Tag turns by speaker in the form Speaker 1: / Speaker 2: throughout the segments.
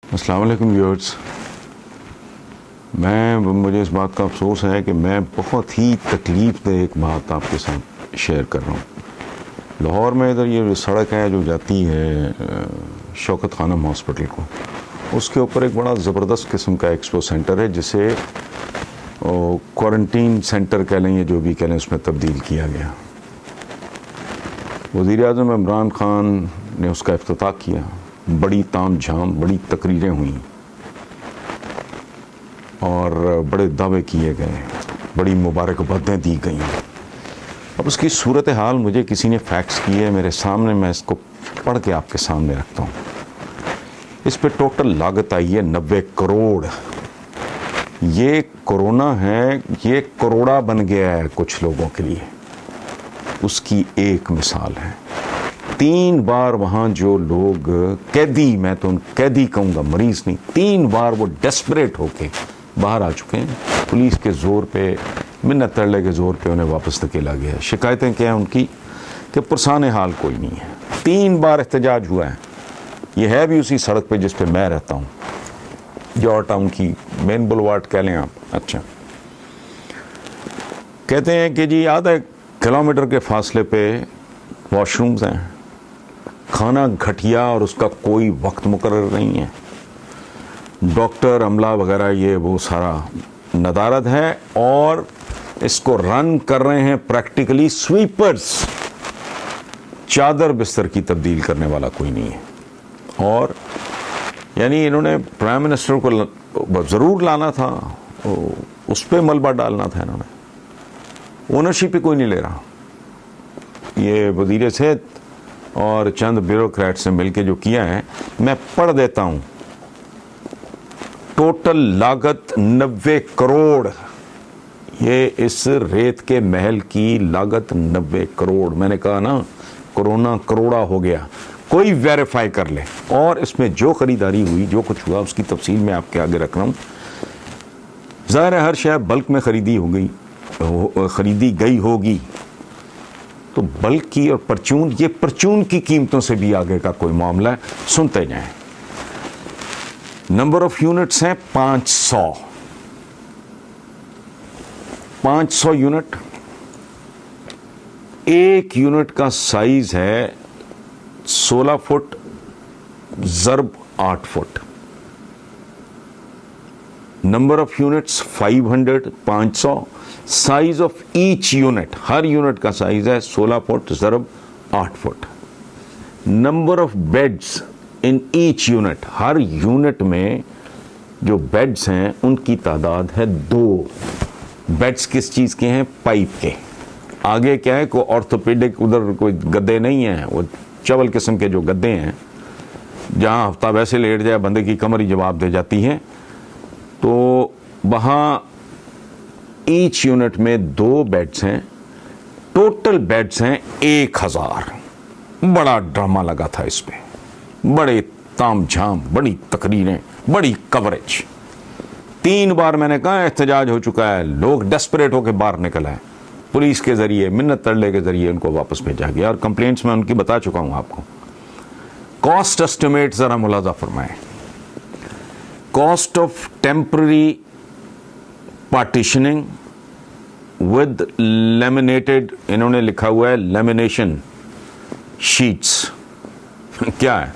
Speaker 1: अस्सलाम वालेकुम व्यूअर्स। मुझे इस बात का अफसोस है कि मैं बहुत ही तकलीफ़देह एक बात आपके साथ शेयर कर रहा हूँ। लाहौर में इधर ये सड़क है जो जाती है शौकत खानम हॉस्पिटल को, उसके ऊपर एक बड़ा ज़बरदस्त किस्म का एक्सपो सेंटर है जिसे क्वारंटीन सेंटर कह लें या जो भी कह लें, उसमें तब्दील किया गया। वज़ीर-ए-आज़म इमरान खान ने उसका इफ्तिताह किया, बड़ी ताम झाम, बड़ी तकरीरें हुई और बड़े दावे किए गए, बड़ी मुबारकबादें दी गई। अब उसकी सूरत हाल मुझे किसी ने फैक्स की है मेरे सामने, मैं इसको पढ़ के आपके सामने रखता हूँ। इस पे टोटल लागत आई है 90 करोड़। ये कोरोना है, ये करोड़ा बन गया है कुछ लोगों के लिए। उसकी एक मिसाल है, 3 बार वहाँ जो लोग कैदी, मैं तो कैदी कहूँगा, मरीज नहीं, 3 बार वो डेस्परेट होके बाहर आ चुके हैं। पुलिस के ज़ोर पे, मिन्नत तरले के ज़ोर पे उन्हें वापस धकेला गया है। शिकायतें क्या हैं उनकी कि पुरसाने हाल कोई नहीं है। 3 बार एहतजाज हुआ है। ये है भी उसी सड़क पे जिस पे मैं रहता हूँ, जॉर्ज टाउन की मेन बुलवार्ड कह लें आप। अच्छा, कहते हैं कि जी आधा किलोमीटर के फासले पे वॉशरूम्स हैं, खाना घटिया और उसका कोई वक्त मुकर्रर नहीं है, डॉक्टर अमला वगैरह ये वो सारा नदारद है, और इसको रन कर रहे हैं प्रैक्टिकली स्वीपर्स। चादर बिस्तर की तब्दील करने वाला कोई नहीं है। और यानी इन्होंने प्राइम मिनिस्टर को ज़रूर लाना था, उस पर मलबा डालना था इन्होंने। ओनरशिप ही कोई नहीं ले रहा। ये वज़ीर सेहत और चंद ब्यूरोक्रेट से मिलके जो किया है, मैं पढ़ देता हूँ। टोटल लागत 90 करोड़। ये इस रेत के महल की लागत 90 करोड़। मैंने कहा ना, कोरोना करोड़ा हो गया। कोई वेरीफाई कर ले। और इसमें जो खरीदारी हुई, जो कुछ हुआ, उसकी तफसील मैं आपके आगे रख रहा हूँ। ज़ाहिर है हर शय बल्क में खरीदी गई होगी, तो बल्क की और परचून, ये परचून की कीमतों से भी आगे का कोई मामला है। सुनते जाएं। नंबर ऑफ यूनिट्स हैं 500 यूनिट। एक यूनिट का साइज है 16 फुट ज़रब 8 foot. Number of units 500। Size of each unit, हर यूनिट का साइज है 16 फुट ज़रब 8 foot. Number of beds in each unit, हर यूनिट में जो बेड्स हैं उनकी तादाद है 2। बेड्स किस चीज़ के हैं? पाइप के। आगे क्या है, कोई ऑर्थोपेडिक उधर कोई गद्दे नहीं हैं, वो चवल किस्म के जो गद्दे हैं, जहाँ हफ्ता वैसे लेट जाए बंदे की कमर ही जवाब दे जाती है। तो वहाँ ईच यूनिट में 2 बेड्स हैं। टोटल बेड्स हैं 1000। बड़ा ड्रामा लगा था इस पे, बड़े ताम झाम, बड़ी तकरीरें, बड़ी कवरेज। 3 बार मैंने कहा एहतजाज हो चुका है, लोग डेस्परेट होकर बाहर निकल आए। पुलिस के जरिए, मिन्नत तरले के जरिए उनको वापस भेजा गया, और कंप्लेंट्स में उनकी बता चुका हूं आपको। कॉस्ट एस्टिमेट जरा मुलाजा फरमाएं। Cost of temporary partitioning with laminated, इन्होंने लिखा हुआ है लेमिनेशन शीट्स। क्या है?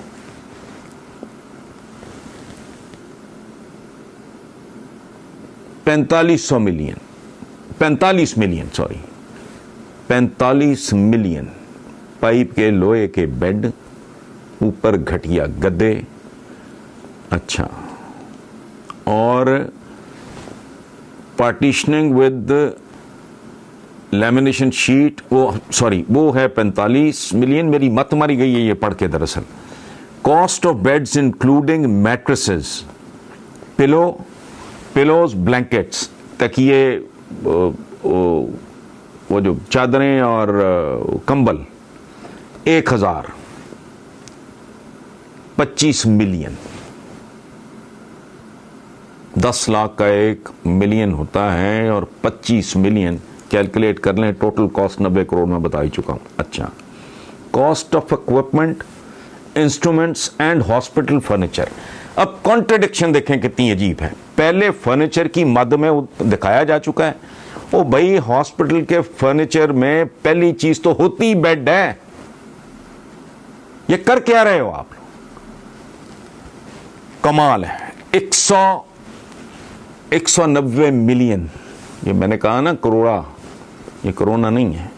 Speaker 1: $45 मिलियन पाइप के लोहे के बेड, ऊपर घटिया गद्दे। अच्छा, और पार्टीशनिंग विद लेमिनेशन शीट, वो है 45 मिलियन। मेरी मत मारी गई है ये पढ़ के दरअसल। Cost of beds including mattresses, pillows, blankets, तकिए, वो जो चादरें और कंबल, 1000। 25 मिलियन। 10 लाख का 1 मिलियन होता है, और 25 मिलियन कैलकुलेट कर लें। टोटल कॉस्ट 90 करोड़ में बता ही चुका हूं। अच्छा, cost of equipment, instruments and hospital furniture. अब कॉन्ट्रडिक्शन देखें कितनी अजीब है। पहले फर्नीचर की मद में दिखाया जा चुका है, ओ भाई हॉस्पिटल के फर्नीचर में पहली चीज तो होती ही बेड है। ये कर क्या रहे हो आप लोग? कमाल है। 190 मिलियन, ये मैंने कहा ना करोड़ा, ये कोरोना नहीं है।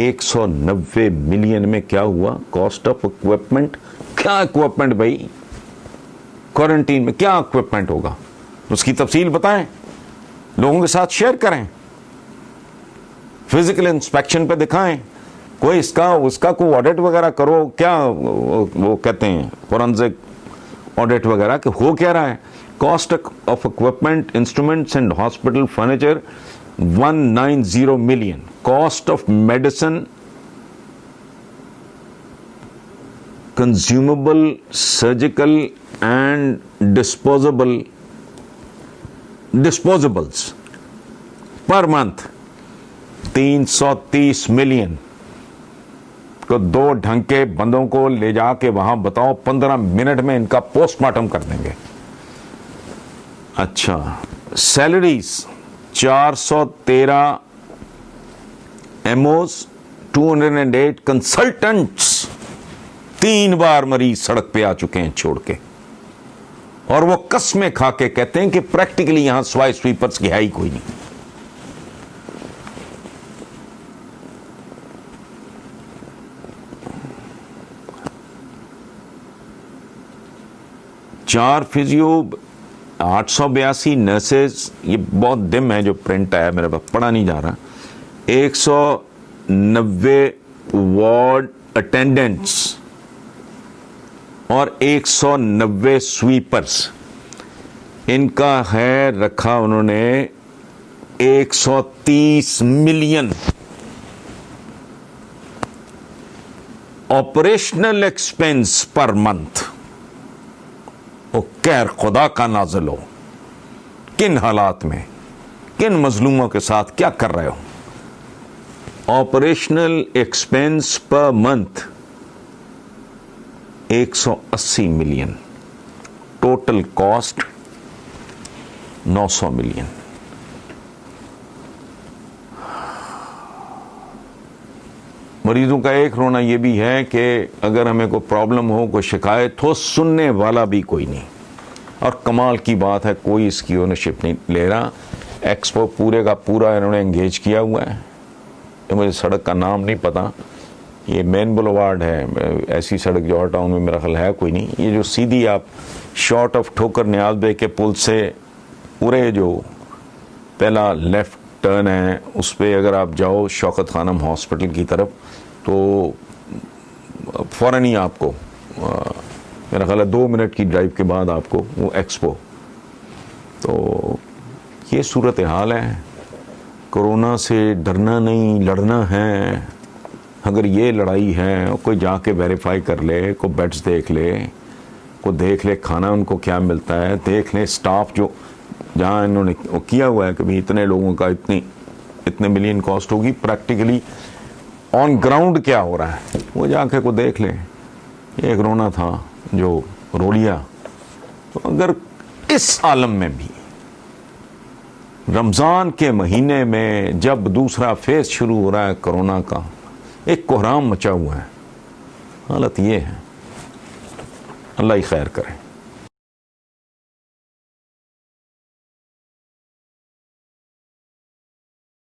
Speaker 1: 190 मिलियन में क्या हुआ? Cost of equipment. क्या इक्विपमेंट भाई? क्वारंटीन में क्या इक्विपमेंट होगा? उसकी तफसील बताएं, लोगों के साथ शेयर करें, फिजिकल इंस्पेक्शन पे दिखाएं, कोई इसका उसका कोई ऑडिट वगैरह करो। क्या वो कहते हैं फोरेंसिक ऑडिट वगैरह, कि हो क्या रहा है? Cost of equipment, instruments and hospital furniture 190 million. Cost of medicine, consumable, surgical and disposables per month 330 million को दो ढंग के बंदों को ले जाके वहां बताओ 15 मिनट में इनका पोस्टमार्टम कर देंगे। अच्छा, सैलरीज 413 एमओज, 208 कंसल्टेंट्स। 3 बार मरीज सड़क पे आ चुके हैं छोड़ के, और वो कसमें खा के कहते हैं कि प्रैक्टिकली यहां स्वाइस स्वीपर्स की है ही कोई नहीं। चार फिजियो, 882 नर्सेज, ये बहुत डिम है जो प्रिंट आया मेरे पास, पढ़ा नहीं जा रहा। 190 वार्ड अटेंडेंट्स और 190 स्वीपर्स। इनका है रखा उन्होंने 130 million. Operational expense per month. वो कहर खुदा का नाज़िल हो, किन हालात में, किन मजलूमों के साथ क्या कर रहे हो। Operational expense per month 180 million. Total cost 900 million. मरीजों का एक रोना यह भी है कि अगर हमें कोई प्रॉब्लम हो, कोई शिकायत हो, सुनने वाला भी कोई नहीं। और कमाल की बात है, कोई इसकी ओनरशिप नहीं ले रहा। एक्सपो पूरे का पूरा इन्होंने एंगेज किया हुआ है। ये मुझे सड़क का नाम नहीं पता, ये मेन बुलवार्ड है, ऐसी सड़क जौहर टाउन में मेरा ख्याल है कोई नहीं। ये जो सीधी आप शॉर्ट ऑफ ठोकर न्याज बे के पुल से पूरे जो पहला लेफ्ट टर्न है, उस पर अगर आप जाओ शौकत खानम हॉस्पिटल की तरफ, तो फ़ौरन ही आपको मेरा ख्याल है 2 मिनट की ड्राइव के बाद आपको वो एक्सपो। तो ये सूरत हाल है। कोरोना से डरना नहीं, लड़ना है। अगर ये लड़ाई है, कोई जाके वेरीफाई कर ले, कोई बेड्स देख ले, को देख ले खाना उनको क्या मिलता है, देख ले स्टाफ जो जहाँ इन्होंने किया हुआ है कि भाई इतने लोगों का इतने मिलियन कॉस्ट होगी, प्रैक्टिकली ऑन ग्राउंड क्या हो रहा है वो जाके को देख ले। एक रोना था जो रो लिया। तो अगर इस आलम में भी रमज़ान के महीने में जब दूसरा फेज शुरू हो रहा है कोरोना का, एक कोहराम मचा हुआ है, हालत ये है। अल्लाह ही खैर करे।